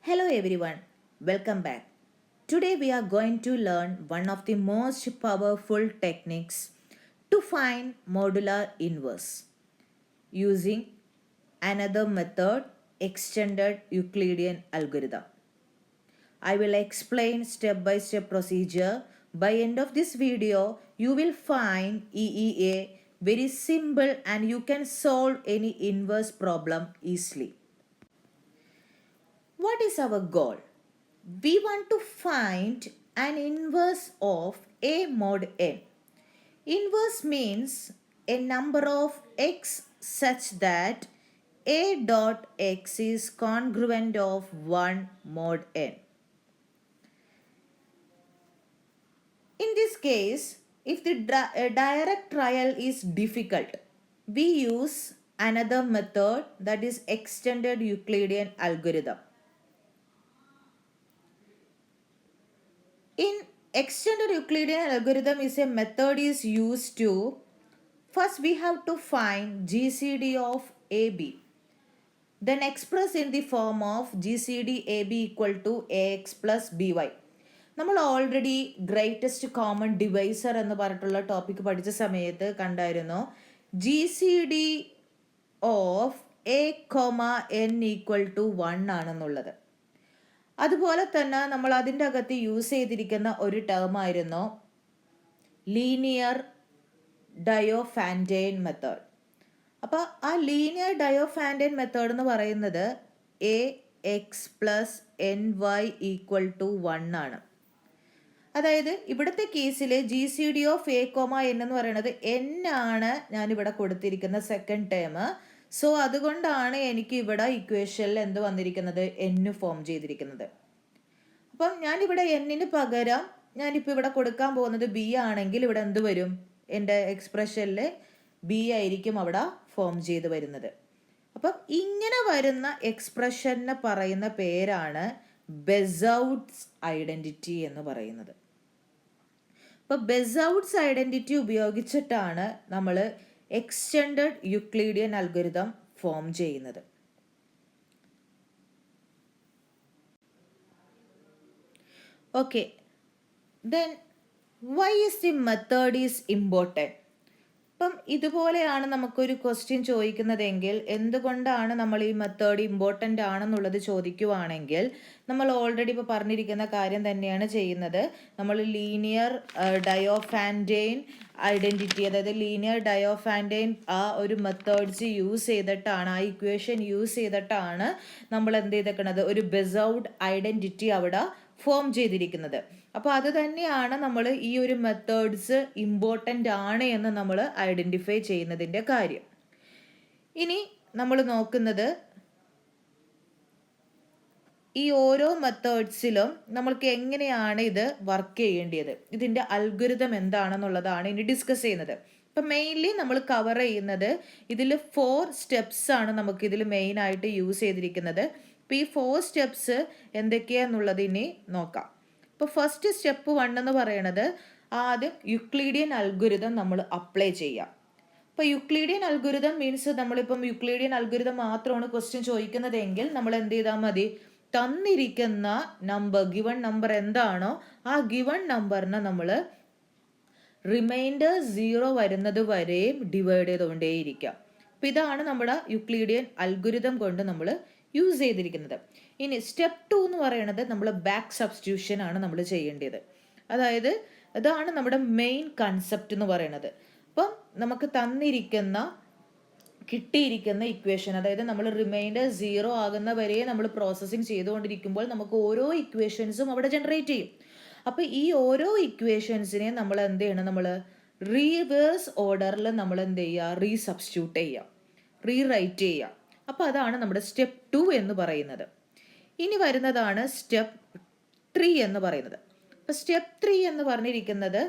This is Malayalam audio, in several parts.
Hello everyone, welcome back. Today we are going to learn one of the most powerful techniques to find modular inverse using another method, extended Euclidean algorithm. I will explain step by step procedure. By end of this video, you will find EEA very simple and you can solve any inverse problem easily. What is our goal? We want to find an inverse of A mod n. Inverse means a number of x such that A dot x is congruent of 1 mod n. In this case, if the direct trial is difficult, we use another method, that is extended Euclidean algorithm. In extended Euclidean algorithm is a method is used to, first we have to find GCD of AB. Then express in the form of GCD AB equal to AX plus BY. നമ്മൾ ഓൾറെഡി ഗ്രേറ്റസ്റ്റ് കോമൺ ഡിവൈസർ എന്ന് പറഞ്ഞിട്ടുള്ള ടോപ്പിക് പഠിച്ച സമയത്ത് കണ്ടായിരുന്നു GCD of A, N equal to 1 ആണെന്നുള്ളത്. അതുപോലെ തന്നെ നമ്മൾ അതിൻ്റെ അകത്ത് യൂസ് ചെയ്തിരിക്കുന്ന ഒരു ടേം ആയിരുന്നു ലീനിയർ ഡയോഫാൻറ്റൈൻ മെത്തേഡ്. അപ്പോൾ ആ ലീനിയർ ഡയോഫാൻറ്റൈൻ മെത്തേഡ് എന്ന് പറയുന്നത് AX plus NY equal to 1 ആണ്. അതായത് ഇവിടുത്തെ കേസിൽ GCD ഓഫ് A, N എന്ന് പറയുന്നത് N ആണ് ഞാനിവിടെ കൊടുത്തിരിക്കുന്ന സെക്കൻഡ് ടേം. സോ അതുകൊണ്ടാണ് എനിക്ക് ഇവിടെ ഇക്വേഷനിൽ എന്ത് വന്നിരിക്കുന്നത്, N ഫോം ചെയ്തിരിക്കുന്നത്. അപ്പം ഞാനിവിടെ Nന് പകരം ഞാനിപ്പോൾ ഇവിടെ കൊടുക്കാൻ പോകുന്നത് B ആണെങ്കിൽ ഇവിടെ എന്ത് വരും, എൻ്റെ എക്സ്പ്രഷനിൽ B ആയിരിക്കും അവിടെ ഫോം ചെയ്ത് വരുന്നത്. അപ്പം ഇങ്ങനെ വരുന്ന എക്സ്പ്രഷനെ പറയുന്ന പേരാണ് ബെസൗട്ട്സ് ഐഡൻറ്റിറ്റി എന്ന് പറയുന്നത്. അപ്പോൾ ബെസൗട്ട്സ് ഐഡൻറ്റിറ്റി ഉപയോഗിച്ചിട്ടാണ് നമ്മൾ എക്സ്റ്റെൻഡഡ് യുക്ലിഡിയൻ അൽഗോരിതം ഫോം ചെയ്യുന്നത്. Okay, then why is the method is important. ഇപ്പം ഇതുപോലെയാണ് നമുക്കൊരു ക്വസ്റ്റ്യൻ ചോദിക്കുന്നതെങ്കിൽ എന്തുകൊണ്ടാണ് നമ്മൾ ഈ മെത്തേഡ് ഇമ്പോർട്ടൻ്റ് ആണെന്നുള്ളത് ചോദിക്കുവാണെങ്കിൽ നമ്മൾ ഓൾറെഡി ഇപ്പോൾ പറഞ്ഞിരിക്കുന്ന കാര്യം തന്നെയാണ് ചെയ്യുന്നത്. നമ്മൾ ലീനിയർ ഡയോഫാൻറ്റൈൻ ഐഡൻറ്റിറ്റി, അതായത് ലീനിയർ ഡയോഫാൻറ്റൈൻ ആ ഒരു മെത്തേഡ്സ് യൂസ് ചെയ്തിട്ടാണ്, ആ ഇക്വേഷൻ യൂസ് ചെയ്തിട്ടാണ് നമ്മൾ എന്ത് ചെയ്തേക്കുന്നത്, ഒരു ബെസൗഡ് ഐഡൻറ്റിറ്റി അവിടെ ഫോം ചെയ്തിരിക്കുന്നത്. അപ്പോൾ അത് തന്നെയാണ് നമ്മൾ ഈ ഒരു മെത്തേഡ്സ് ഇമ്പോർട്ടൻ്റ് ആണ് എന്ന് നമ്മൾ ഐഡൻറ്റിഫൈ ചെയ്യുന്നതിൻ്റെ കാര്യം. ഇനി നമ്മൾ നോക്കുന്നത് ഈ ഓരോ മെത്തേഡ്സിലും നമ്മൾക്ക് എങ്ങനെയാണ് ഇത് വർക്ക് ചെയ്യേണ്ടത്, ഇതിൻ്റെ അൽഗോരിതം എന്താണെന്നുള്ളതാണ് ഇനി ഡിസ്കസ് ചെയ്യുന്നത്. ഇപ്പം മെയിൻലി നമ്മൾ കവർ ചെയ്യുന്നത് ഇതിൽ 4 സ്റ്റെപ്സ് ആണ് നമുക്കിതിൽ മെയിനായിട്ട് യൂസ് ചെയ്തിരിക്കുന്നത്. അപ്പോൾ ഈ 4 സ്റ്റെപ്സ് എന്തൊക്കെയാണെന്നുള്ളത് ഇനി നോക്കാം. ഇപ്പോൾ ഫസ്റ്റ് സ്റ്റെപ്പ് 1 എന്ന് പറയുന്നത് ആദ്യം യുക്ലിഡിയൻ അൽഗോരിതം നമ്മൾ അപ്ലൈ ചെയ്യാം. അപ്പോൾ യുക്ലിഡിയൻ അൽഗോരിതം മീൻസ് നമ്മളിപ്പം യുക്ലിഡിയൻ അൽഗോരിതം മാത്രമാണ് ക്വസ്റ്റ്യൻ ചോദിക്കുന്നതെങ്കിൽ നമ്മൾ എന്ത് ചെയ്താൽ മതി, തന്നിരിക്കുന്ന നമ്പർ, ഗിവൺ നമ്പർ എന്താണോ ആ ഗിവൺ നമ്പറിനെ നമ്മൾ റിമൈൻഡർ 0 വരുന്നത് വരെയും ഡിവൈഡ് ചെയ്തുകൊണ്ടേയിരിക്കാം. അപ്പോൾ ഇതാണ് നമ്മുടെ യുക്ലിഡിയൻ അൽഗോരിതം കൊണ്ട് നമ്മൾ യൂസ് ചെയ്തിരിക്കുന്നത്. ഇനി സ്റ്റെപ്പ് 2 എന്ന് പറയുന്നത് നമ്മൾ ബാക്ക് സബ്സ്റ്റിറ്റ്യൂഷൻ ആണ് നമ്മൾ ചെയ്യേണ്ടത്. അതായത് ഇതാണ് നമ്മുടെ മെയിൻ കൺസെപ്റ്റ് എന്ന് പറയുന്നത്. അപ്പം നമുക്ക് കിട്ടിയിരിക്കുന്ന ഇക്വേഷൻ, അതായത് നമ്മൾ റിമൈൻഡർ 0 ആകുന്ന വരെ നമ്മൾ പ്രോസസ്സിങ് ചെയ്തുകൊണ്ടിരിക്കുമ്പോൾ നമുക്ക് ഓരോ ഇക്വേഷൻസും അവിടെ ജനറേറ്റ് ചെയ്യും. അപ്പോൾ ഈ ഓരോ ഇക്വേഷൻസിനെ നമ്മൾ എന്ത് ചെയ്യണം, നമ്മൾ റീവേഴ്സ് ഓർഡറിൽ നമ്മൾ എന്ത് ചെയ്യുക, റീസബ്സ്റ്റിറ്റ്യൂട്ട് ചെയ്യുക, റീറൈറ്റ് ചെയ്യുക. അപ്പോൾ അതാണ് നമ്മുടെ സ്റ്റെപ്പ് 2 എന്ന് പറയുന്നത്. ഇനി വരുന്നതാണ് സ്റ്റെപ്പ് 3 എന്ന് പറയുന്നത്. അപ്പോൾ സ്റ്റെപ്പ് 3 എന്ന് പറഞ്ഞിരിക്കുന്നത്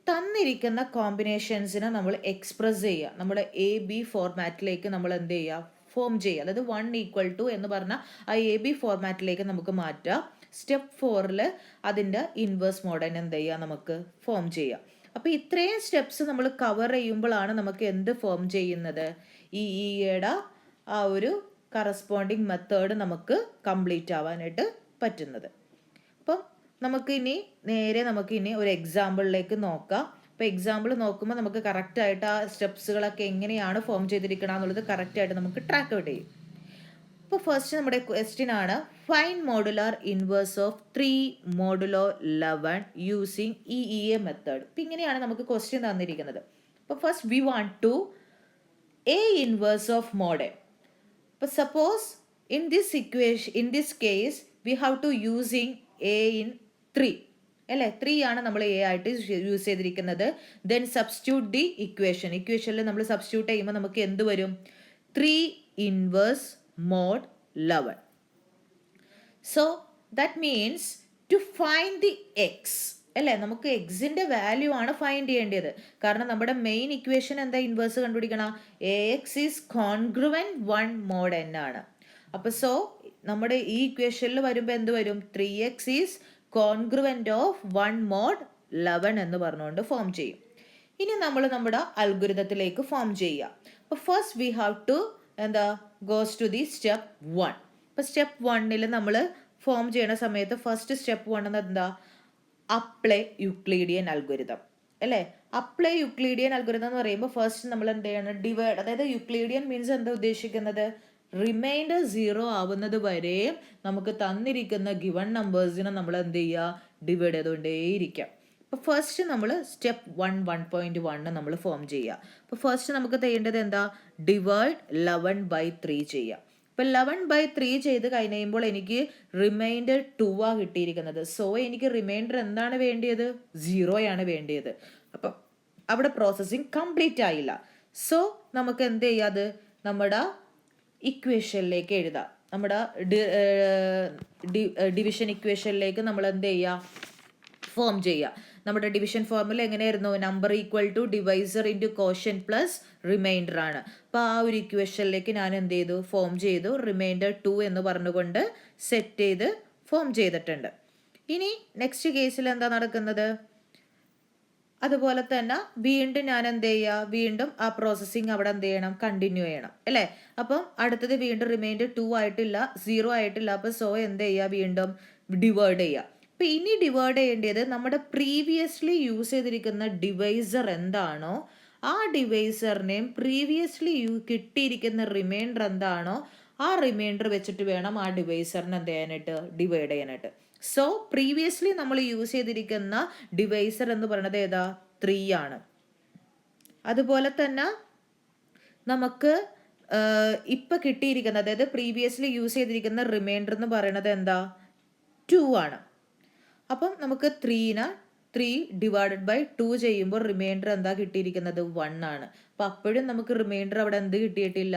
തന്നിരിക്കുന്ന കോമ്പിനേഷൻസിനെ നമ്മൾ എക്സ്പ്രസ് ചെയ്യുക, നമ്മുടെ AB ഫോർമാറ്റിലേക്ക് നമ്മൾ എന്ത് ചെയ്യുക, ഫോം ചെയ്യുക. അതായത് 1 ഈക്വൽ ടു എന്ന് പറഞ്ഞാൽ ആ AB ഫോർമാറ്റിലേക്ക് നമുക്ക് മാറ്റാം. സ്റ്റെപ്പ് 4 അതിൻ്റെ ഇൻവേഴ്സ് മോഡൽ എന്ത് ചെയ്യുക, നമുക്ക് ഫോം ചെയ്യാം. അപ്പോൾ ഇത്രയും സ്റ്റെപ്സ് നമ്മൾ കവർ ചെയ്യുമ്പോഴാണ് നമുക്ക് എന്ത് ഫോം ചെയ്യുന്നത്, ഈ EEയുടെ ആ ഒരു കറസ്പോണ്ടിങ് മെത്തേഡ് നമുക്ക് കംപ്ലീറ്റ് ആവാനായിട്ട് പറ്റുന്നത്. അപ്പം നമുക്കിനി ഒരു എക്സാമ്പിളിലേക്ക് നോക്കാം. അപ്പോൾ എക്സാമ്പിൾ നോക്കുമ്പോൾ നമുക്ക് കറക്റ്റായിട്ട് ആ സ്റ്റെപ്സുകളൊക്കെ എങ്ങനെയാണ് ഫോം ചെയ്തിരിക്കണം എന്നുള്ളത് കറക്റ്റായിട്ട് നമുക്ക് ട്രാക്ക് ഔട്ട് ചെയ്യും. അപ്പോൾ ഫസ്റ്റ് നമ്മുടെ ക്വസ്റ്റ്യൻ ആണ്, find modular inverse of 3 modulo 11 using EEA method. അപ്പം ഇങ്ങനെയാണ് നമുക്ക് ക്വസ്റ്റ്യൻ തന്നിരിക്കുന്നത്. അപ്പോൾ first we want to A inverse of mod. അപ്പോൾ suppose in this case we have to using A in 3 അല്ലേ, 3 ആണ് നമ്മൾ A ആയിട്ട് യൂസ് ചെയ്തിരിക്കുന്നത്. ദെൻ സബ്സ്റ്റിറ്റ്യൂട്ട് ദി ഇക്വേഷനിൽ നമ്മൾ സബ്സ്റ്റിറ്റ്യൂട്ട് ചെയ്യുമ്പോൾ നമുക്ക് എന്ത് വരും? 3 inverse mod 11. So that means to find the x അല്ലേ, നമുക്ക് എക്സിന്റെ വാല്യൂ ആണ് ഫൈൻഡ് ചെയ്യേണ്ടത്. കാരണം നമ്മുടെ മെയിൻ ഇക്വേഷൻ എന്താ, ഇൻവേഴ്സ് കണ്ടുപിടിക്കണം. AX is congruent 1 mod n ആണ്. അപ്പോൾ സോ നമ്മുടെ ഈ ഇക്വേഷനിൽ വരുമ്പോൾ എന്ത് വരും? 3x is congruent of 1 mod 11 എന്ന് പറഞ്ഞുകൊണ്ട് ഫോം ചെയ്യും. ഇനി നമ്മൾ നമ്മുടെ അൽഗുരിതത്തിലേക്ക് ഫോം ചെയ്യുക. അപ്പോൾ first we have to goes to the step 1. അപ്പോൾ സ്റ്റെപ്പ് 1 നമ്മൾ ഫോം ചെയ്യുന്ന സമയത്ത് ഫസ്റ്റ് സ്റ്റെപ്പ് 1 എന്താ? അപ്ലൈ യൂക്ലീഡിയൻ അൽഗോരിതം അല്ലേ. അപ്ലൈ യൂക്ലീഡിയൻ അൽഗോരിതം എന്ന് പറയുമ്പോൾ ഫസ്റ്റ് നമ്മൾ എന്ത് ചെയ്യണം? ഡിവൈഡ്. അതായത് യൂക്ലീഡിയൻ മീൻസ് എന്താ ഉദ്ദേശിക്കുന്നത്? റിമൈൻഡർ 0 ആവുന്നത് വരെ നമുക്ക് തന്നിരിക്കുന്ന ഗിവൺ നമ്പേഴ്സിനെ നമ്മൾ എന്ത് ചെയ്യുക? ഡിവൈഡ് ചെയ്തുകൊണ്ടേയിരിക്കാം. അപ്പോൾ ഫസ്റ്റ് നമ്മൾ സ്റ്റെപ്പ് 1.1 നമ്മൾ ഫോം ചെയ്യുക. അപ്പോൾ ഫസ്റ്റ് നമുക്ക് ചെയ്യേണ്ടത് എന്താ? ഡിവൈഡ് 11/3 ചെയ്യുക. ഇപ്പം 11/3 ചെയ്ത് കഴിയുമ്പോൾ എനിക്ക് റിമൈൻഡർ 2 ആ കിട്ടിയിരിക്കുന്നത്. സോ എനിക്ക് റിമൈൻഡർ എന്താണ് വേണ്ടിയത്? 0 ആണ് വേണ്ടിയത്. അപ്പം അവിടെ പ്രോസസ്സിങ് കംപ്ലീറ്റ് ആയില്ല. സോ നമുക്ക് എന്ത് ചെയ്യാത്? നമ്മുടെ ഇക്വേഷനിലേക്ക് എഴുതാം. നമ്മുടെ ഡിവിഷൻ ഇക്വേഷനിലേക്ക് നമ്മൾ എന്ത് ചെയ്യുക? ഫോം ചെയ്യുക. നമ്മുടെ ഡിവിഷൻ ഫോർമുല എങ്ങനെയായിരുന്നു? Number equal to divisor into quotient plus remainder ആണ്. അപ്പോൾ ആ ഒരു ഇക്വേഷനിലേക്ക് ഞാൻ എന്ത് ചെയ്തു? ഫോം ചെയ്തു. റിമൈൻഡർ 2 എന്ന് പറഞ്ഞുകൊണ്ട് സെറ്റ് ചെയ്ത് ഫോം ചെയ്തിട്ടുണ്ട്. ഇനി നെക്സ്റ്റ് കേസിൽ എന്താ നടക്കുന്നത്? അതുപോലെ തന്നെ വീണ്ടും ഞാൻ എന്ത് ചെയ്യുക? വീണ്ടും ആ പ്രോസസ്സിങ് അവിടെ എന്ത് ചെയ്യണം? കണ്ടിന്യൂ ചെയ്യണം അല്ലേ. അപ്പം അടുത്തത് വീണ്ടും റിമൈൻഡർ 2 ആയിട്ടില്ല, 0 ആയിട്ടില്ല. അപ്പോൾ സോ എന്ത് ചെയ്യുക? വീണ്ടും ഡിവൈഡ് ചെയ്യുക. അപ്പോൾ ഇനി ഡിവൈഡ് ചെയ്യേണ്ടത് നമ്മുടെ പ്രീവിയസ്ലി യൂസ് ചെയ്തിരിക്കുന്ന ഡിവൈസർ എന്താണോ ആ ഡിവൈസറിനെയും പ്രീവിയസ്ലി കിട്ടിയിരിക്കുന്ന റിമൈൻഡർ എന്താണോ ആ റിമൈൻഡർ വെച്ചിട്ട് വേണം ആ ഡിവൈസറിനെ എന്ത് ചെയ്യാനായിട്ട്? ഡിവൈഡ് ചെയ്യാനായിട്ട്. സോ പ്രീവിയസ്ലി നമ്മൾ യൂസ് ചെയ്തിരിക്കുന്ന ഡിവൈസർ എന്ന് പറയുന്നത് ഏതാ? 3 ആണ്. അതുപോലെ തന്നെ നമുക്ക് ഇപ്പം കിട്ടിയിരിക്കുന്നത്, അതായത് പ്രീവിയസ്ലി യൂസ് ചെയ്തിരിക്കുന്ന റിമൈൻഡർ എന്ന് പറയുന്നത് എന്താ? 2 ആണ്. അപ്പം നമുക്ക് 3 ഡിവൈഡഡ് ബൈ 2 ചെയ്യുമ്പോൾ റിമൈൻഡർ എന്താ കിട്ടിയിരിക്കുന്നത്? 1 ആണ്. അപ്പം അപ്പോഴും നമുക്ക് റിമൈൻഡർ അവിടെ എന്ത് കിട്ടിയിട്ടില്ല?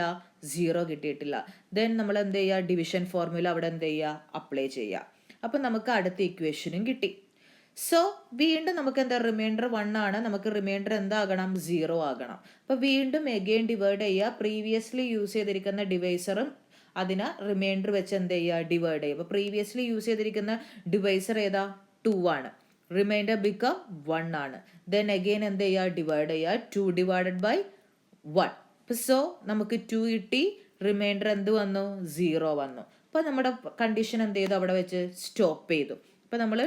0 കിട്ടിയിട്ടില്ല. ദെൻ നമ്മൾ എന്ത് ചെയ്യുക? ഡിവിഷൻ ഫോർമുല അവിടെ എന്ത് ചെയ്യുക? അപ്ലൈ ചെയ്യുക. അപ്പം നമുക്ക് അടുത്ത ഇക്വേഷനും കിട്ടി. സോ വീണ്ടും നമുക്ക് എന്താ? റിമൈൻഡർ 1 ആണ്. നമുക്ക് റിമൈൻഡർ എന്താകണം? 0 ആകണം. അപ്പോൾ വീണ്ടും എഗെയിൻ ഡിവൈഡ് ചെയ്യുക. പ്രീവിയസ്ലി യൂസ് ചെയ്തിരിക്കുന്ന ഡിവൈസറും അതിനെ റിമൈൻഡർ വെച്ച് എന്ത് ചെയ്യുക? ഡിവൈഡ് ചെയ്യുക. അപ്പോൾ പ്രീവിയസ്ലി യൂസ് ചെയ്തിരിക്കുന്ന ഡിവൈസർ ഏതാ? 2 ആണ്. റിമൈൻഡർ ബിക്കം 1 ആണ്. ദെൻ അഗെയിൻ എന്ത് ചെയ്യുക? ഡിവൈഡ് ചെയ്യുക. 2 ഡിവൈഡഡ് ബൈ 1. സോ നമുക്ക് 2 കിട്ടി. റിമൈൻഡർ എന്ത് വന്നു? 0 വന്നു. അപ്പോൾ നമ്മുടെ കണ്ടീഷൻ എന്ത് ചെയ്തു? അവിടെ വെച്ച് സ്റ്റോപ്പ് ചെയ്തു. അപ്പോൾ നമ്മൾ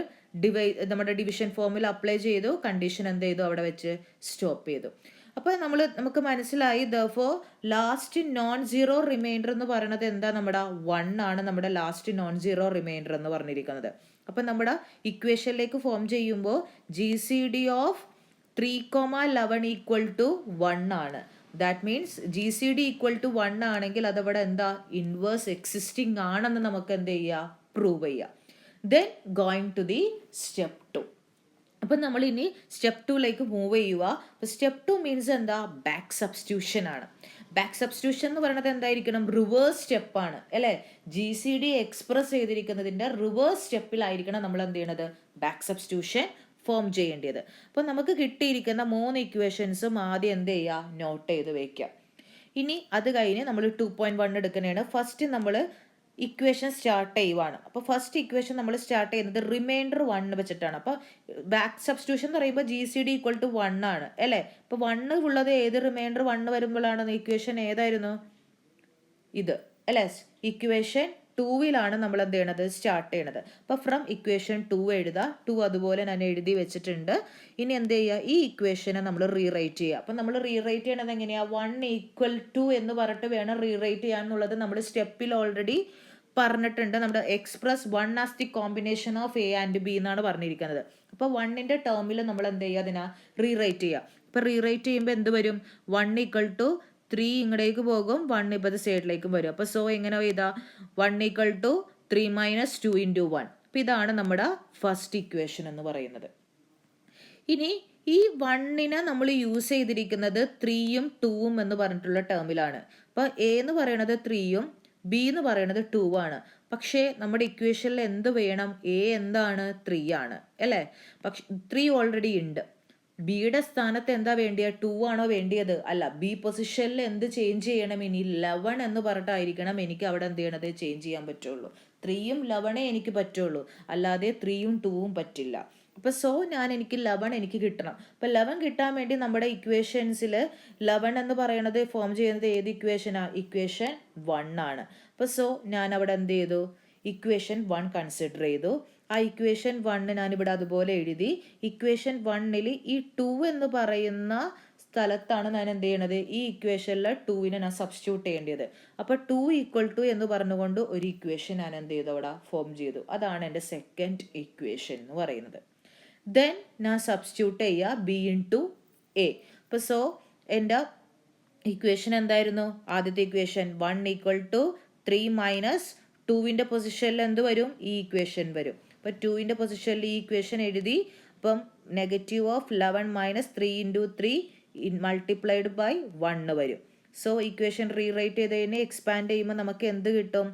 നമ്മുടെ ഡിവിഷൻ ഫോർമുല അപ്ലൈ ചെയ്തു. കണ്ടീഷൻ എന്ത് ചെയ്തു? അവിടെ വെച്ച് സ്റ്റോപ്പ് ചെയ്തു. അപ്പോൾ നമുക്ക് മനസ്സിലായി therefore last non zero reminder എന്ന് പറയുന്നത് എന്താ? നമ്മുടെ 1 ആണ് നമ്മുടെ ലാസ്റ്റ് നോൺ സീറോ റിമൈൻഡർ എന്ന് പറഞ്ഞിരിക്കുന്നത്. അപ്പം നമ്മുടെ ഇക്വേഷനിലേക്ക് ഫോം ചെയ്യുമ്പോൾ GCD ഓഫ് 3,11 ഈക്വൽ ടു 1 ആണ്. That means GCD equal to 1 ആണെങ്കിൽ അതവിടെ എന്താ? ഇൻവേഴ്സ് എക്സിസ്റ്റിംഗ് ആണെന്ന് നമുക്ക് എന്ത് ചെയ്യുക? പ്രൂവ് ചെയ്യുക. Then going to the step 2. അപ്പം നമ്മൾ ഇനി സ്റ്റെപ്പ് 2ലേക്ക് മൂവ് ചെയ്യുക. അപ്പോൾ സ്റ്റെപ്പ് 2 മീൻസ് എന്താ? ബാക്ക് സബ്സ്റ്റിറ്റ്യൂഷൻ ആണ്. ബാക്ക് സബ്സ്റ്റിറ്റ്യൂഷൻ എന്ന് പറയുന്നത് എന്തായിരിക്കണം? റിവേഴ്സ് സ്റ്റെപ്പാണ് അല്ലേ. GCD എക്സ്പ്രസ് ചെയ്തിരിക്കുന്നതിൻ്റെ റിവേഴ്സ് സ്റ്റെപ്പിലായിരിക്കണം നമ്മൾ എന്ത് ചെയ്യണത്? ബാക്ക് സബ്സ്റ്റിറ്റ്യൂഷൻ ഫോം ചെയ്യേണ്ടത്. അപ്പോൾ നമുക്ക് കിട്ടിയിരിക്കുന്ന 3 ഇക്വേഷൻസും ആദ്യം എന്ത് ചെയ്യുക? നോട്ട് ചെയ്ത് വയ്ക്കുക. ഇനി അത് കഴിഞ്ഞ് നമ്മൾ 2.1 എടുക്കുന്നതാണ്. ഫസ്റ്റ് നമ്മൾ ഇക്വേഷൻ സ്റ്റാർട്ട് ചെയ്യുവാണ്. അപ്പോൾ ഫസ്റ്റ് ഇക്വേഷൻ നമ്മൾ സ്റ്റാർട്ട് ചെയ്യുന്നത് റിമൈൻഡർ 1 വെച്ചിട്ടാണ്. അപ്പോൾ ബാക്ക് സബ്സ്റ്റിറ്റ്യൂഷൻ എന്ന് പറയുമ്പോൾ GCD ഈക്വൽ ടു 1 ആണ് അല്ലേ. ഇപ്പോൾ 1 ഉള്ളത് ഏത്? റിമൈൻഡർ 1 വരുമ്പോഴാണ് ഇക്വേഷൻ ഏതായിരുന്നു? ഇത് അല്ലേ? ഇക്വേഷൻ 2-ലാണ് നമ്മൾ എന്ത് ചെയ്യണത്, സ്റ്റാർട്ട് ചെയ്യണത്. അപ്പോൾ ഫ്രം ഇക്വേഷൻ 2 എഴുതുക. 2 അതുപോലെ ഞാൻ എഴുതി വെച്ചിട്ടുണ്ട്. ഇനി എന്ത് ചെയ്യുക, ഈ ഇക്വേഷനെ നമ്മൾ റീറൈറ്റ് ചെയ്യുക. അപ്പം നമ്മൾ റീറൈറ്റ് ചെയ്യണത് എങ്ങനെയാണ്, 1 = എന്ന് പറഞ്ഞിട്ട് വേണം റീറൈറ്റ് ചെയ്യാൻ എന്നുള്ളത് നമ്മൾ സ്റ്റെപ്പിൽ ഓൾറെഡി പറഞ്ഞിട്ടുണ്ട്. നമ്മുടെ express 1 as the combination of A and B എന്നാണ് പറഞ്ഞിരിക്കുന്നത്. അപ്പോൾ 1ന്റെ ടേമിൽ നമ്മൾ എന്ത് ചെയ്യുക, അതിനാ റീറൈറ്റ് ചെയ്യുക. അപ്പോൾ റീറൈറ്റ് ചെയ്യുമ്പോൾ എന്ത് വരും, 1 = 3 ഇങ്ങടേക്ക് പോകും, 1 ഇപ്പോൾ സൈഡിലേക്കും വരും. അപ്പോൾ സോ എങ്ങനെ ചെയ്താൽ 1 = 3 - 2 × 1. അപ്പോൾ ഇതാണ് നമ്മുടെ ഫസ്റ്റ് ഇക്വേഷൻ എന്ന് പറയുന്നത്. ഇനി ഈ 1നെ നമ്മൾ യൂസ് ചെയ്തിരിക്കുന്നത് 3ഉം 2ഉം എന്ന് പറഞ്ഞിട്ടുള്ള ടേമിലാണ്. അപ്പോൾ എ എന്ന് പറയുന്നത് 3ഉം ബി എന്ന് പറയുന്നത് 2 ആണ്. പക്ഷേ നമ്മുടെ ഇക്വേഷനിൽ എന്ത് വേണം, എ എന്താണ്, 3 ആണ് അല്ലേ? പക്ഷെ 3 ഓൾറെഡി ഉണ്ട്. ബിയുടെ സ്ഥാനത്ത് എന്താ വേണ്ടിയത്, 2 ആണോ വേണ്ടിയത്? അല്ല, ബി പൊസിഷനിൽ എന്ത് ചേഞ്ച് ചെയ്യണം, ഇനി 11 എന്ന് പറഞ്ഞിട്ടായിരിക്കണം എനിക്ക് അവിടെ എന്ത് ചെയ്യണത്, ചേഞ്ച് ചെയ്യാൻ പറ്റുള്ളൂ. 3ഉം 11 എനിക്ക് പറ്റുള്ളൂ, അല്ലാതെ 3ഉം 2ഉം പറ്റില്ല. അപ്പോൾ സോ എനിക്ക് 11 എനിക്ക് കിട്ടണം. അപ്പോൾ 11 കിട്ടാൻ വേണ്ടി നമ്മുടെ ഇക്വേഷൻസിൽ 11 എന്ന് പറയുന്നത് ഫോം ചെയ്യുന്നത് ഏത് ഇക്വേഷനാണ്, ഇക്വേഷൻ 1 ആണ്. അപ്പോൾ സോ ഞാൻ അവിടെ എന്ത് ചെയ്തു, ഇക്വേഷൻ 1 കൺസിഡർ ചെയ്തു. ആ ഇക്വേഷൻ 1 ഞാനിവിടെ അതുപോലെ എഴുതി. ഇക്വേഷൻ 1ൽ ഈ 2 എന്ന് പറയുന്ന സ്ഥലത്താണ് ഞാൻ എന്ത് ചെയ്യണത്, ഈ ഇക്വേഷനിൽ 2നെ ഞാൻ സബ്സ്റ്റിറ്റ്യൂട്ട് ചെയ്യേണ്ടത്. അപ്പോൾ 2 = എന്ന് പറഞ്ഞുകൊണ്ട് ഒരു ഇക്വേഷൻ ഞാൻ എന്ത് ചെയ്തു, അവിടെ ഫോം ചെയ്തു. അതാണ് എൻ്റെ സെക്കൻഡ് ഇക്വേഷൻ എന്ന് പറയുന്നത്. ദെൻ ഞാൻ സബ്സ്റ്റിറ്റ്യൂട്ട് ചെയ്യുക ബി × എ. അപ്പോൾ സോ എൻ്റെ ഇക്വേഷൻ എന്തായിരുന്നു, ആദ്യത്തെ ഇക്വേഷൻ 1 = 3 - 2ന്റെ പൊസിഷനിൽ എന്ത് വരും, ഈ ഇക്വേഷൻ വരും. അപ്പോൾ 2ന്റെ പൊസിഷനിൽ ഈ ഇക്വേഷൻ എഴുതി. അപ്പം -11 - 3 × 3 മൾട്ടിപ്ലൈഡ് ബൈ 1 വരും. സോ ഇക്വേഷൻ റീറൈറ്റ് ചെയ്ത് കഴിഞ്ഞ് എക്സ്പാൻഡ് ചെയ്യുമ്പോൾ നമുക്ക് എന്ത് കിട്ടും,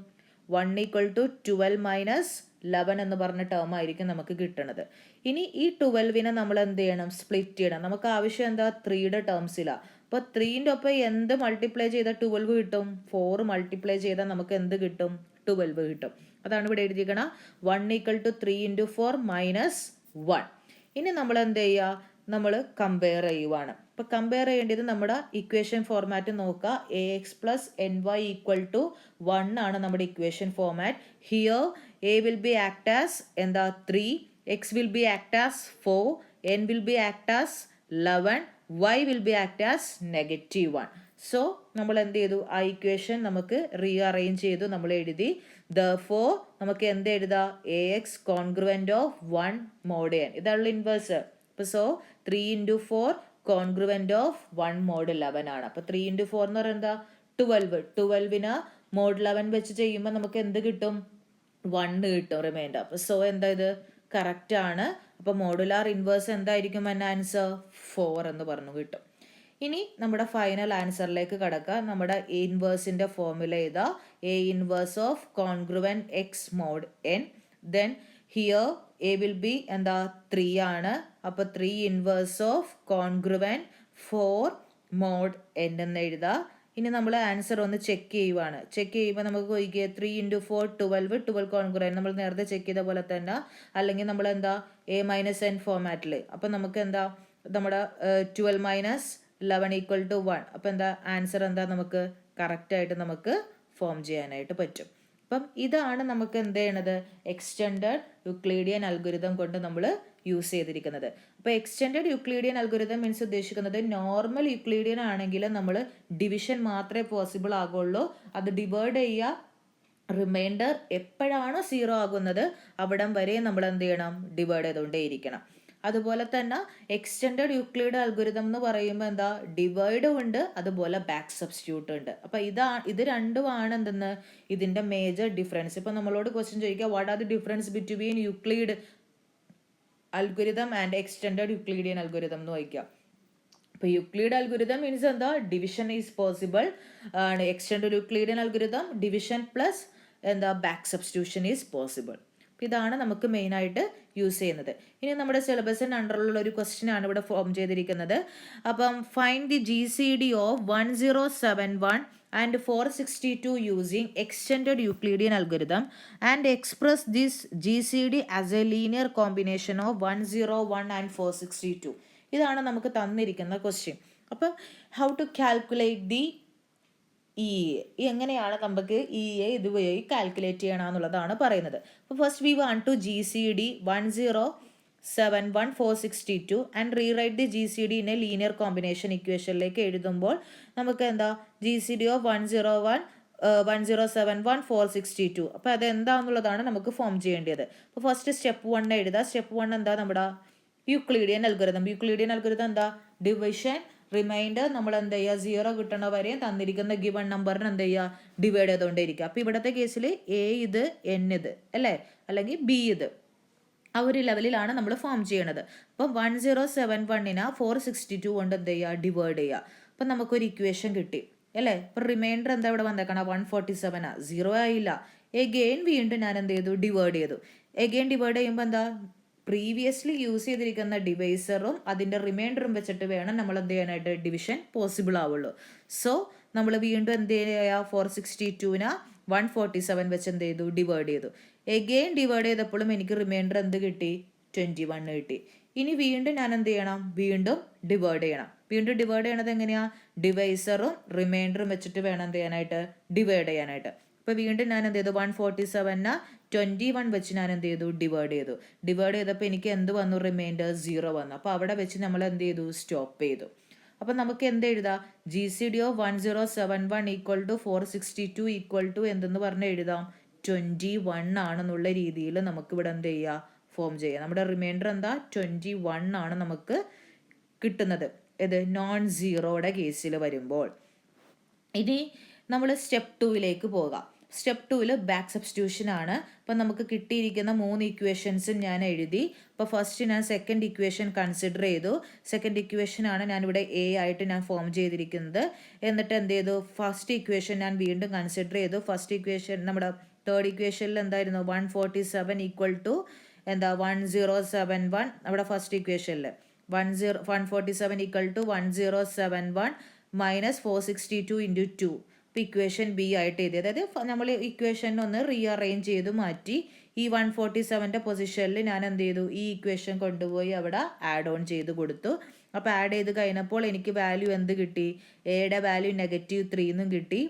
1 = 12 - 11 എന്ന് പറഞ്ഞ ടേം ആയിരിക്കും നമുക്ക് കിട്ടണത്. ഇനി ഈ 12നെ നമ്മൾ എന്ത് ചെയ്യണം, സ്പ്ലിറ്റ് ചെയ്യണം. നമുക്ക് ആവശ്യം എന്താ, 3യുടെ ടേംസിലാണ്. അപ്പോൾ 3ന്റെ ഒപ്പം എന്ത് മൾട്ടിപ്ലൈ ചെയ്താൽ 12 കിട്ടും, 4 മൾട്ടിപ്ലൈ ചെയ്താൽ നമുക്ക് എന്ത് കിട്ടും, 12 കിട്ടും. അതാണ് ഇവിടെ എഴുതിയിരിക്കണം, 1 = 3 × 4 - 1. ഇനി നമ്മൾ എന്ത് ചെയ്യുക, നമ്മൾ കമ്പയർ ചെയ്യുവാണ്. അപ്പോൾ കമ്പയർ ചെയ്യേണ്ടത് നമ്മുടെ ഇക്വേഷൻ ഫോർമാറ്റ് നോക്കുക. ax + ny = 1 ആണ് നമ്മുടെ equation format. Here a will be act as എന്താ 3, x will be act as 4, n will be act as 11, y will be act as -1. So നമ്മൾ എന്ത് ചെയ്തു, ആ ഇക്വേഷൻ നമുക്ക് റീഅറേഞ്ച് ചെയ്തു, നമ്മൾ എഴുതി. Therefore നമുക്ക് എന്ത് എഴുതാം, ax congruent of 1 mod n. ഇതാണ് ഇൻവേഴ്സ്. അപ്പോൾ സോ 3 × 4 congruent of 1 mod 11 ആണ്. അപ്പോൾ 3 × 4 എന്ന് പറയുന്നത് എന്താ, 12. 12നെ mod 11 വെച്ച് ചെയ്യുമ്പോൾ നമുക്ക് എന്ത് കിട്ടും, 1 കിട്ടും റിമൈൻഡർ. അപ്പോൾ സോ എന്താ, ഇത് കറക്റ്റ് ആണ്. അപ്പോൾ മോഡുലാർ ഇൻവേഴ്സ് എന്തായിരിക്കും എൻ്റെ ആൻസർ, 4 എന്ന് പറഞ്ഞു കിട്ടും. ഇനി നമ്മുടെ ഫൈനൽ ആൻസറിലേക്ക് കടക്കുക. നമ്മുടെ ഇൻവേഴ്സിൻ്റെ ഫോർമുല ചെയ്താൽ a inverse of congruent X mod n. Then here a will be എന്താ 3 ആണ്. അപ്പോൾ 3 inverse of congruent 4 mod n എന്ന് എഴുതുക. ഇനി നമ്മൾ ആൻസർ ഒന്ന് ചെക്ക് ചെയ്യുവാണ്. ചെക്ക് ചെയ്യുമ്പോൾ നമുക്ക് ചോദിക്കുക 3 × 4 12 കോൺഗ്രുവൻറ്റ് നമ്മൾ നേരത്തെ ചെക്ക് ചെയ്ത പോലെ തന്നെ, അല്ലെങ്കിൽ നമ്മൾ എന്താ a - n ഫോർമാറ്റിൽ. അപ്പം നമുക്ക് എന്താ നമ്മുടെ 12 - 11 = 1. അപ്പം എന്താ ആൻസർ എന്താ, നമുക്ക് കറക്റ്റായിട്ട് നമുക്ക് ഫോം ചെയ്യാനായിട്ട് പറ്റും. അപ്പം ഇതാണ് നമുക്ക് എന്ത് ചെയ്യണത്, എക്സ്റ്റെൻഡഡ് യൂക്ലിഡിയൻ അൽഗോരിതം കൊണ്ട് നമ്മൾ യൂസ് ചെയ്തിരിക്കുന്നത്. അപ്പോൾ എക്സ്റ്റെൻഡഡ് യൂക്ലിഡിയൻ അൽഗോരിതം മീൻസ് ഉദ്ദേശിക്കുന്നത് നോർമൽ യൂക്ലിഡിയൻ ആണെങ്കിൽ നമ്മൾ ഡിവിഷൻ മാത്രമേ പോസിബിൾ ആകുള്ളൂ. അത് ഡിവൈഡ് ചെയ്യുക, റിമൈൻഡർ എപ്പോഴാണോ 0 ആകുന്നത് അവിടം വരെ നമ്മൾ എന്ത് ചെയ്യണം, ഡിവൈഡ് ചെയ്തുകൊണ്ടേയിരിക്കണം. അതുപോലെ തന്നെ എക്സ്റ്റെൻഡഡ് യൂക്ലിഡ് അൽഗോരിതം എന്ന് പറയുമ്പോൾ എന്താ, ഡിവൈഡും ഉണ്ട്, അതുപോലെ ബാക്ക് സബ്സ്റ്റിറ്റ്യൂട്ട് ഉണ്ട്. അപ്പോൾ ഇത് രണ്ടുമാണ് എന്തെന്ന് ഇതിൻ്റെ മേജർ ഡിഫറൻസ്. ഇപ്പോൾ നമ്മളോട് ക്വസ്റ്റ്യൻ ചോദിക്കുക, what are the difference between Euclid algorithm and extended Euclidean algorithm എന്ന് ചോദിക്കുക. ഇപ്പോൾ യൂക്ലിഡ് അൽഗോരിതം മീൻസ് എന്താ, ഡിവിഷൻ ഈസ് പോസിബിൾ ആണ്. Extended Euclidean algorithm division plus എന്താ ബാക്ക് സബ്സ്റ്റിറ്റ്യൂഷൻ ഈസ് പോസിബിൾ. ഇതാണ് നമുക്ക് മെയിനായിട്ട് യൂസ് ചെയ്യുന്നത്. ഇനി നമ്മുടെ സിലബസിന് അണ്ടറിലുള്ള ഒരു ക്വസ്റ്റ്യൻ ആണ് ഇവിടെ ഫോം ചെയ്തിരിക്കുന്നത്. അപ്പം find the GCD of 1071 and 462 using extended Euclidean algorithm and express this GCD as a linear combination of 101 and 462. ഇതാണ് നമുക്ക് തന്നിരിക്കുന്ന ക്വസ്റ്റ്യൻ. അപ്പം ഹൗ ടു കാൽക്കുലേറ്റ് ദി ഇ എങ്ങനെയാണ് നമുക്ക് ഇ എ ഇതുവഴി കാൽക്കുലേറ്റ് ചെയ്യണമെന്നുള്ളതാണ് പറയുന്നത്. അപ്പോൾ first we want to GCD 1071462 and rewrite the GCD in a linear combination ഇക്വേഷനിലേക്ക് എഴുതുമ്പോൾ നമുക്ക് എന്താ GCD ഓഫ് 1071462. അപ്പോൾ അതെന്താണെന്നുള്ളതാണ് നമുക്ക് ഫോം ചെയ്യേണ്ടത്. അപ്പോൾ ഫസ്റ്റ് സ്റ്റെപ്പ് 1 എഴുതാം. സ്റ്റെപ്പ് 1 എന്താ? നമ്മുടെ യൂക്ലിഡിയൻ അൽഗോരിതം. യൂക്ലിഡിയൻ അൽഗോരിതം എന്താ? ഡിവിഷൻ റിമൈൻഡർ നമ്മൾ എന്ത് ചെയ്യുക, 0 കിട്ടണ വരെ തന്നിരിക്കുന്ന ഗിവൺ നമ്പറിന് എന്ത് ചെയ്യുക, ഡിവൈഡ് ചെയ്തുകൊണ്ടേയിരിക്കുക. അപ്പോൾ ഇവിടുത്തെ കേസിൽ എ ഇത് എൻ ഇത് അല്ലേ, അല്ലെങ്കിൽ ബി ഇത്, ആ ഒരു ലെവലിലാണ് നമ്മൾ ഫോം ചെയ്യണത്. അപ്പം 1071 462 കൊണ്ട് എന്ത് ചെയ്യുക, ഡിവൈഡ് ചെയ്യുക. അപ്പം നമുക്കൊരു ഇക്വേഷൻ കിട്ടി അല്ലേ. ഇപ്പം റിമൈൻഡർ എന്താ ഇവിടെ വന്നേക്കണം, 147 0 ആയില്ല. എഗെയിൻ വീണ്ടും ഞാൻ എന്ത് ചെയ്തു, ഡിവൈഡ് ചെയ്തു. എഗെയിൻ ഡിവൈഡ് ചെയ്യുമ്പോൾ എന്താ, പ്രീവിയസ്ലി യൂസ് ചെയ്തിരിക്കുന്ന ഡിവൈസറും അതിൻ്റെ റിമൈൻഡറും വെച്ചിട്ട് വേണം നമ്മൾ എന്ത് ചെയ്യാനായിട്ട് ഡിവിഷൻ പോസിബിൾ ആവുള്ളൂ. സോ നമ്മൾ വീണ്ടും എന്ത് ചെയ്യുക, 462 147 വെച്ച് എന്ത് ചെയ്തു, ഡിവൈഡ് ചെയ്തു. എഗെയിൻ ഡിവൈഡ് ചെയ്തപ്പോഴും എനിക്ക് റിമൈൻഡർ എന്ത് കിട്ടി, 21 കിട്ടി. ഇനി വീണ്ടും ഞാൻ എന്ത് ചെയ്യണം, വീണ്ടും ഡിവൈഡ് ചെയ്യണം. വീണ്ടും ഡിവൈഡ് ചെയ്യണത് എങ്ങനെയാ, ഡിവൈസറും റിമൈൻഡറും വെച്ചിട്ട് വേണം എന്ത് ചെയ്യാനായിട്ട്, ഡിവൈഡ് ചെയ്യാനായിട്ട്. അപ്പോൾ വീണ്ടും ഞാൻ എന്ത് ചെയ്തു, 147 21 വെച്ച് ഞാൻ എന്ത് ചെയ്തു, ഡിവൈഡ് ചെയ്തു. ഡിവൈഡ് ചെയ്തപ്പോൾ എനിക്ക് എന്ത് വന്നു, റിമൈൻഡർ 0 വന്നു. അപ്പോൾ അവിടെ വെച്ച് നമ്മൾ എന്ത് ചെയ്തു, സ്റ്റോപ്പ് ചെയ്തു. അപ്പം നമുക്ക് എന്ത് എഴുതാം, GCD of 1071 equal to 462 equal to എന്തെന്ന് പറഞ്ഞ് എഴുതാം, 21 ആണെന്നുള്ള രീതിയിൽ നമുക്ക് ഇവിടെ എന്ത് ചെയ്യുക, ഫോം ചെയ്യുക. നമ്മുടെ റിമൈൻഡർ എന്താ, 21 ആണ് നമുക്ക് കിട്ടുന്നത്. ഇത് നോൺ സീറോയുടെ കേസിൽ വരുമ്പോൾ. ഇനി നമ്മൾ സ്റ്റെപ്പ് 2ലേക്ക് പോകാം. സ്റ്റെപ്പ് 2ൽ ബാക്ക് സബ്സ്റ്റിറ്റ്യൂഷൻ ആണ്. അപ്പം നമുക്ക് കിട്ടിയിരിക്കുന്ന 3 ഇക്വേഷൻസും ഞാൻ എഴുതി. അപ്പോൾ ഫസ്റ്റ് ഞാൻ സെക്കൻഡ് ഇക്വേഷൻ കൺസിഡർ ചെയ്തു. സെക്കൻഡ് ഇക്വേഷൻ ആണ് ഞാനിവിടെ എ ആയിട്ട് ഞാൻ ഫോം ചെയ്തിരിക്കുന്നത്. എന്നിട്ട് എന്ത് ചെയ്തു, ഫസ്റ്റ് ഇക്വേഷൻ ഞാൻ വീണ്ടും കൺസിഡർ ചെയ്തു. ഫസ്റ്റ് ഇക്വേഷൻ നമ്മുടെ തേർഡ് ഇക്വേഷനിൽ എന്തായിരുന്നു, 147 ഈക്വൽ ടു എന്താ 1071. നമ്മുടെ ഫസ്റ്റ് ഇക്വേഷനിൽ 147 ഈക്വൽ ടു 1071 മൈനസ് 462 ഇൻറ്റു 2. ഇപ്പോൾ ഇക്വേഷൻ ബി ആയിട്ട് എഴുതി. അതായത് നമ്മൾ ഇക്വേഷൻ ഒന്ന് റീഅറേഞ്ച് ചെയ്ത് മാറ്റി ഈ 147ൻ്റെ പൊസിഷനിൽ ഞാൻ എന്ത് ചെയ്തു, ഈ ഇക്വേഷൻ കൊണ്ടുപോയി അവിടെ ആഡ് ഓൺ ചെയ്ത് കൊടുത്തു. അപ്പോൾ ആഡ് ചെയ്ത് കഴിഞ്ഞപ്പോൾ എനിക്ക് വാല്യൂ എന്ത് കിട്ടി, എയുടെ വാല്യൂ -3 എന്നും കിട്ടി,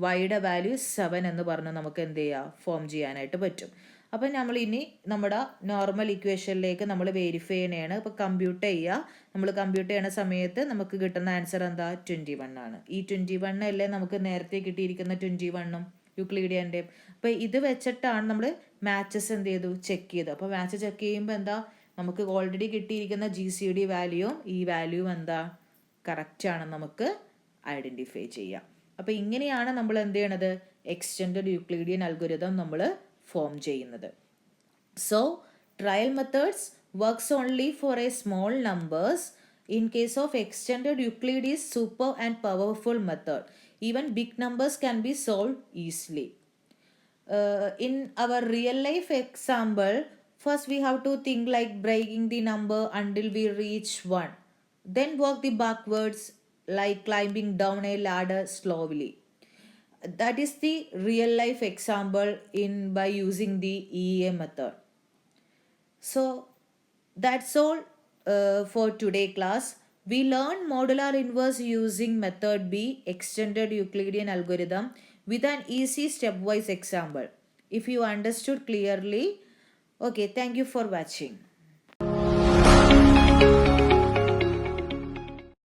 വൈയുടെ വാല്യൂ 7 എന്ന് പറഞ്ഞ് നമുക്ക് എന്ത് ചെയ്യാം, ഫോം ചെയ്യാനായിട്ട് പറ്റും. അപ്പം നമ്മൾ ഇനി നമ്മുടെ നോർമൽ ഇക്വേഷനിലേക്ക് നമ്മൾ വെരിഫൈ ചെയ്യണതാണ്. ഇപ്പോൾ കമ്പ്യൂട്ട് ചെയ്യുക. നമ്മൾ കമ്പ്യൂട്ട് ചെയ്യുന്ന സമയത്ത് നമുക്ക് കിട്ടുന്ന ആൻസർ എന്താ, 21 ആണ്. ഈ 21 അല്ലേ നമുക്ക് നേരത്തെ കിട്ടിയിരിക്കുന്ന 21ഉം യൂക്ലിഡിയൻ്റെ. അപ്പോൾ ഇത് വെച്ചിട്ടാണ് നമ്മൾ മാച്ചസ് എന്ത് ചെയ്തു, ചെക്ക് ചെയ്തു. അപ്പോൾ മാച്ച് ചെക്ക് ചെയ്യുമ്പോൾ എന്താ, നമുക്ക് ഓൾറെഡി കിട്ടിയിരിക്കുന്ന GCD വാല്യൂവും ഈ വാല്യൂവും എന്താ, കറക്റ്റ് ആണെന്ന് നമുക്ക് ഐഡൻറ്റിഫൈ ചെയ്യാം. അപ്പോൾ ഇങ്ങനെയാണ് നമ്മൾ എന്ത് ചെയ്യണത്, എക്സ്റ്റെൻഡഡ് യൂക്ലിഡിയൻ അൽഗോരിതം നമ്മൾ ഫോം ചെയ്യുന്നത്. So trial methods works only for a small numbers. In case of extended Euclid is super and powerful method. Even big numbers can be solved easily. In our real life example, first we have to think like breaking the number until we reach 1. Then work the backwards like climbing down a ladder slowly. That is the real life example by using the EA method. So that's all for today class. We learned modular inverse using method B, extended Euclidean algorithm, with an easy stepwise example. If you understood clearly, okay, thank you for watching.